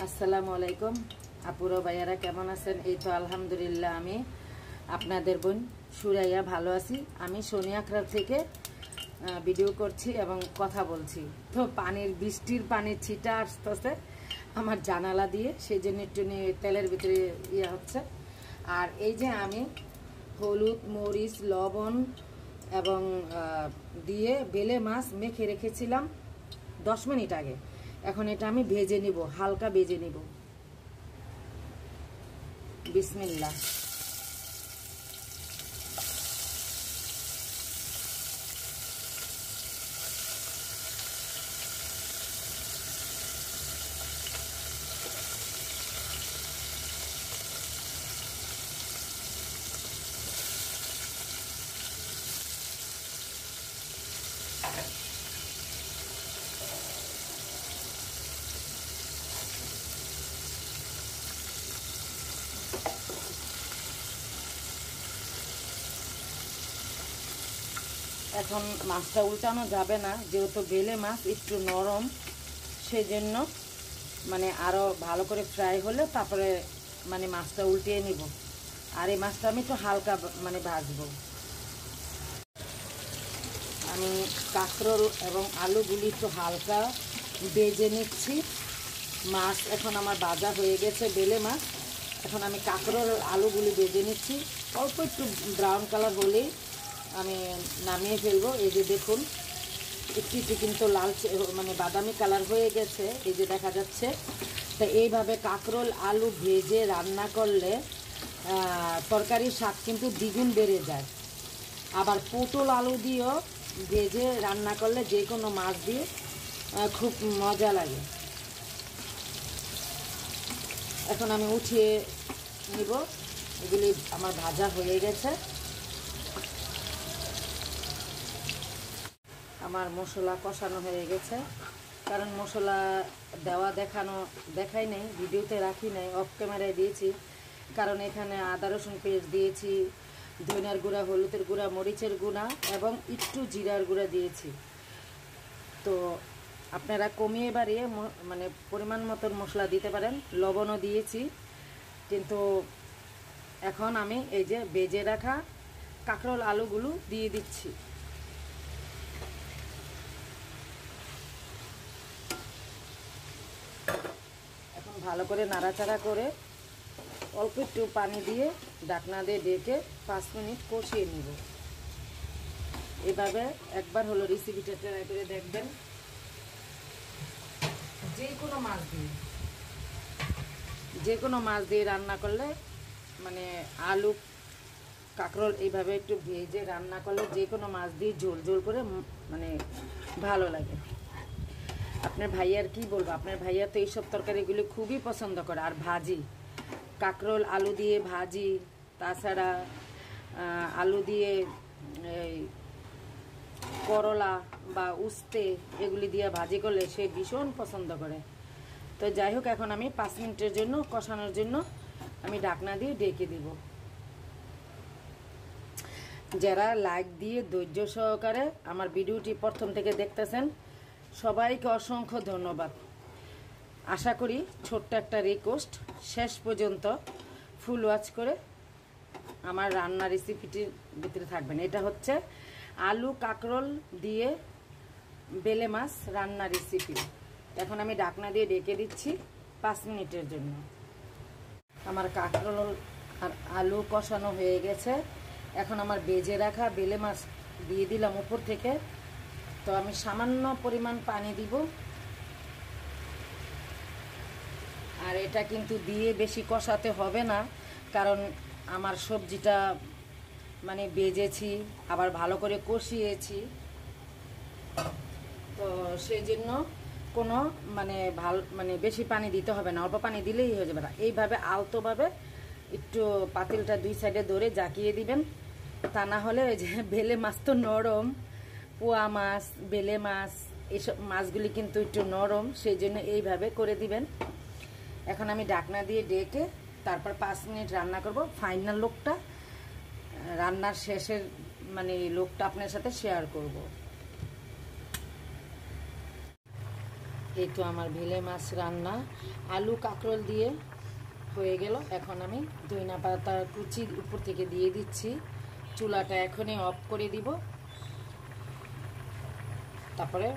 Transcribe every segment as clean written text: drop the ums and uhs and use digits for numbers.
আসসালামু আলাইকুম আপুরা ভাইয়ারা কেমন আছেন? এই তো আলহামদুলিল্লাহ আমি আপনাদের বোন সুরাইয়া ভালো আছি। আমি সোনিয়া ক্রাফট থেকে ভিডিও করছি এবং কথা বলছি। তো বৃষ্টির পানির ছিটা আসতেছে আমার জানালা দিয়ে, সেই জন্য একটু তেলের ভিতরে ইয়ে হচ্ছে। আর এই যে আমি হলুদ মরিচ লবণ এবং দিয়ে বেলে মাছ মেখে রেখেছিলাম 10 মিনিট আগে। এখন এটা আমি ভেজে নিব, হালকা ভেজে নিব। বিসমিল্লাহ। এখন মাছটা উল্টানো যাবে না, যেহেতু বেলে মাছ একটু নরম, সেজন্য মানে আরও ভালো করে ফ্রাই হলে তারপরে মানে মাছটা উল্টিয়ে নিব। আর এই মাছটা আমি একটু হালকা মানে ভাজবো। আমি কাঁকরোল এবং আলুগুলি একটু হালকা ভেজে নিচ্ছি। মাছ এখন আমার ভাজা হয়ে গেছে, বেলে মাছ। এখন আমি কাঁকরোল আলুগুলি ভেজে নিচ্ছি, অল্প একটু ব্রাউন কালার হলেই আমি নামিয়ে ফেলবো। এই যে দেখুন একটু একটু কিন্তু লালচে মানে বাদামি কালার হয়ে গেছে, এই যে দেখা যাচ্ছে। তো এইভাবে কাঁকরোল আলু ভেজে রান্না করলে তরকারির স্বাদ কিন্তু দ্বিগুণ বেড়ে যায়। আবার পটল আলু দিয়েও ভেজে রান্না করলে যে কোনো মাছ দিয়ে খুব মজা লাগে। এখন আমি উঠিয়ে নিব, এগুলি আমার ভাজা হয়ে গেছে। আমার মশলা কষানো হয়ে গেছে, কারণ মশলা দেখাই নেই, ভিডিওতে রাখি নাই, অফ ক্যামেরায় দিয়েছি। কারণ এখানে আদা রসুন পেস্ট দিয়েছি, ধনিয়ার গুঁড়া, হলুদের গুঁড়া, মরিচের গুঁড়া এবং একটু জিরার গুঁড়া দিয়েছি। তো আপনারা কমিয়ে বাড়িয়ে মানে পরিমাণ মতন মশলা দিতে পারেন। লবণও দিয়েছি। কিন্তু এখন আমি এই যে ভেজে রাখা কাঁকরোল আলুগুলো দিয়ে দিচ্ছি। এখন ভালো করে নাড়াচাড়া করে অল্প একটু পানি দিয়ে ঢাকনা দিয়ে ঢেকে 5 মিনিট কষিয়ে নিব। এভাবে একবার হলো রেসিপিটা ট্রাই করে দেখবেন। যে কোনো মাছ দিয়ে রান্না করলে মানে আলু কাঁকরোল এইভাবে একটু ভেজে রান্না করলে যে কোনো মাছ দিয়ে ঝোল ঝোল করে মানে ভালো লাগে। আপনার ভাইয়ার কি বলবো, আপনার ভাইয়া তো এইসব তরকারিগুলো খুবই পছন্দ করে। আর ভাজি, কাঁকরোল আলু দিয়ে ভাজি, তাছাড়া আলু দিয়ে এই করলা বা উস্তে এগুলি দিয়ে ভাজি করলে সে ভীষণ পছন্দ করে। তো যাই হোক, এখন আমি 5 মিনিটের জন্য কষানোর জন্য আমি ঢাকনা দিয়ে ঢেকে দিব। যারা লাইক দিয়ে ধৈর্য সহকারে আমার ভিডিওটি প্রথম থেকে দেখতেছেন, সবাইকে অসংখ্য ধন্যবাদ। আশা করি ছোট্ট একটা রিকোয়েস্ট, শেষ পর্যন্ত ফুল ওয়াচ করে আমার রান্না রেসিপিটির ভিতরে থাকবেন। এটা হচ্ছে আলু কাঁকরোল দিয়ে বেলে মাছ রান্না রেসিপি। এখন আমি ঢাকনা দিয়ে ঢেকে দিচ্ছি 5 মিনিটের জন্য। আমার কাঁকরোল আর আলু কষানো হয়ে গেছে। এখন আমার ভেজে রাখা বেলে মাছ দিয়ে দিলাম উপর থেকে। তো আমি সামান্য পরিমাণ পানি দিব। আর এটা কিন্তু দিয়ে বেশি কষাতে হবে না, কারণ আমার সবজিটা মানে ভেজেছি, আবার ভালো করে কষিয়েছি। তো সেই জন্য কোনো মানে বেশি পানি দিতে হবে না, অল্প পানি দিলেই হয়ে যাবে না। এইভাবে আলতোভাবে একটু পাতিলটা 2 সাইডে ধরে জাকিয়ে দিবেন। তা না হলে ওই যে বেলে মাছ তো নরম, পোয়া মাছ, বেলে মাছ এইসব মাছগুলি কিন্তু একটু নরম, সেই জন্য এইভাবে করে দিবেন। এখন আমি ঢাকনা দিয়ে ঢেকে তারপর 5 মিনিট রান্না করব। ফাইনাল লুকটা, রান্নার শেষের মানে লুকটা আপনার সাথে শেয়ার করব। এই তো আমার ভেলে মাছ রান্না আলু কাঁকরোল দিয়ে হয়ে গেল। এখন আমি ধইনা পাতা কুচি উপর থেকে দিয়ে দিচ্ছি। চুলাটা এখনই অফ করে দিব, তারপরে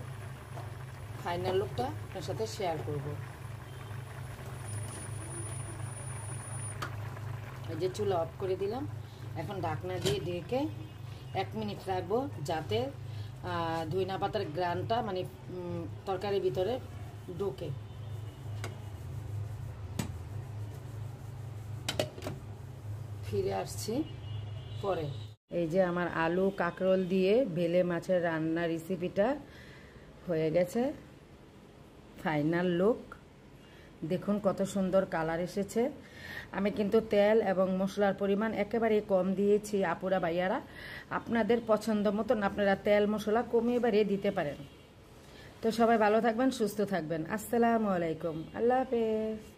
ফাইনাল লুকটা আপনার সাথে শেয়ার করব। এই যে চুলা অফ করে দিলাম। এখন ঢাকনা দিয়ে ঢেকে 1 মিনিট রাখবো, যাতে ধইনা পাতার গ্রানটা মানে তরকারির ভিতরে ঢোকে। ফিরে আসছি পরে। এই যে আমার আলু কাঁকরোল দিয়ে ভেলে মাছের রান্না রেসিপিটা হয়ে গেছে। ফাইনাল লুক দেখুন, কত সুন্দর কালার এসেছে। আমি কিন্তু তেল এবং মশলার পরিমাণ একেবারে কম দিয়েছি। আপুরা ভাইয়ারা, আপনাদের পছন্দ মতন আপনারা তেল মশলা কমিয়ে বাড়িয়ে দিতে পারেন। তো সবাই ভালো থাকবেন, সুস্থ থাকবেন। আসসালামু আলাইকুম, আল্লাহ হাফেজ।